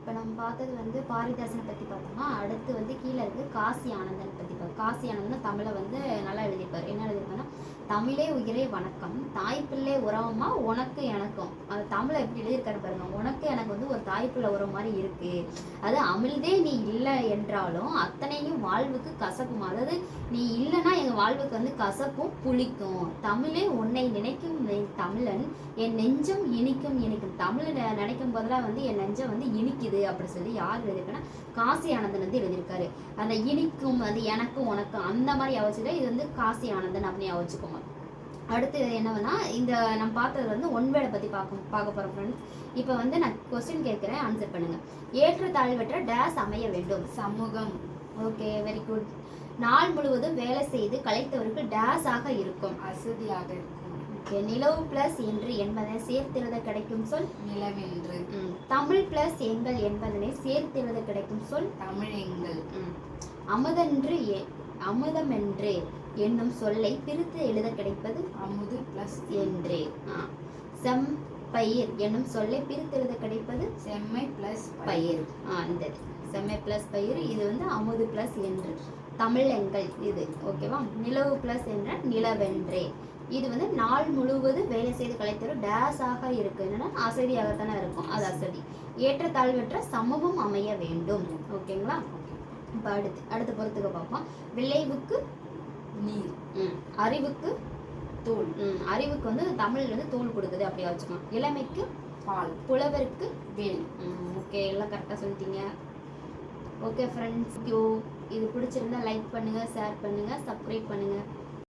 இப்போ நம்ம பார்த்தது வந்து பாரதிதாசனை பற்றி பார்த்தோம்னா, அடுத்து வந்து கீழே இருக்குது காசி ஆனந்தன் பற்றி பார்த்தோம். காசி ஆனந்தன் தமிழை வந்து நல்லா எழுதியிருப்பார். என்ன எழுதியிருப்பாருன்னா, தமிழே உயிரே வணக்கம், தாய்ப்பிள்ளை உறவமா உனக்கு எனக்கும். அது தமிழை எப்படி எழுதியிருக்காரு பாருங்க. உனக்கு எனக்கு வந்து ஒரு தாய்ப்பிள்ளை உறவு மாதிரி இருக்கு. அது அமிழ்தே நீ இல்லை என்றாலும் அத்தனையும் வாழ்வுக்கு கசக்கும். அதாவது நீ இல்லைன்னா எங்கள் வாழ்வுக்கு வந்து கசக்கும் புளிக்கும். தமிழே உன்னை நினைக்கும் தமிழன் என் நெஞ்சம் இனிக்கும் இனிக்கும். தமிழை நினைக்கும் போதெல்லாம் வந்து என் நெஞ்சம் வந்து இனிக்குது அப்படி சொல்லி யார் எழுதியிருக்குன்னா காசி ஆனந்தன் வந்து எழுதியிருக்காரு. அந்த இனிக்கும் அது எனக்கும் உனக்கும் அந்த மாதிரி யோசிச்சுட்டு இது வந்து காசி ஆனந்தன் அப்படின்னு யோசிச்சுக்கோங்க. அடுத்து என்னன்னா இந்த நம்ம பார்த்தது வந்து ஒன்வேடை பற்றி பார்க்க போகிறோம் ஃப்ரெண்ட்ஸ். இப்போ வந்து நான் கொஸ்டின் கேட்குறேன், ஆன்சர் பண்ணுங்க. ஏற்ற தாழ்வற்ற டேஸ் அமைய வேண்டும். சமூகம். Okay, very good. நாள் முழுவதும் வேலை செய்து கலைத்தவருக்கு டேஸ் ஆக இருக்கும். அசதியாக இருக்கும். நிலவு பிளஸ் என்று என்பதனை சேர்த்தெழுத கிடைக்கும் சொல் நிலவென்று. தமிழ் பிளஸ் எங்கள் என்பதனை சேர்த்தெழுத கிடைக்கும் சொல் தமிழெங்கள். அமுதென்று அமுதமென்று என்னும் சொல்லை பிரித்து எழுத கிடைப்பது அமுது பிளஸ் என்று. செம்பயிர் என்னும் சொல்லை பிரித்து எழுத கிடைப்பது செம்மை பிளஸ் பயிர். இந்த செம்மை பிளஸ் பயிர், இது வந்து அமுது பிளஸ் என்று. தமிழெங்கள் இது ஓகேவா. நிலவு பிளஸ் என்ற நிலவென்றே, இது வந்து நாள் முழுவதும் வேலை செய்து கலைத்தரும் டேஸாக இருக்கு. என்னன்னா அசதியாகத்தானே இருக்கும், அது அசதி. ஏற்றத்தாழ்வற்ற சமூகம் அமைய வேண்டும். ஓகேங்களா. இப்போ அடுத்த பொறுத்துக்க பார்ப்போம். விளைவுக்கு நீர். அறிவுக்கு தோல். அறிவுக்கு வந்து தமிழ் வந்து தோல் கொடுக்குது அப்படியே வச்சுக்கலாம். இளமைக்கு பால். புலவருக்கு வேல். ஓகே, எல்லாம் கரெக்டாக சொல்லிட்டீங்க. ஓகே ஃப்ரெண்ட்ஸ், இது பிடிச்சிருந்தா லைக் பண்ணுங்கள், ஷேர் பண்ணுங்கள், சப்ஸ்கிரைப் பண்ணுங்கள்.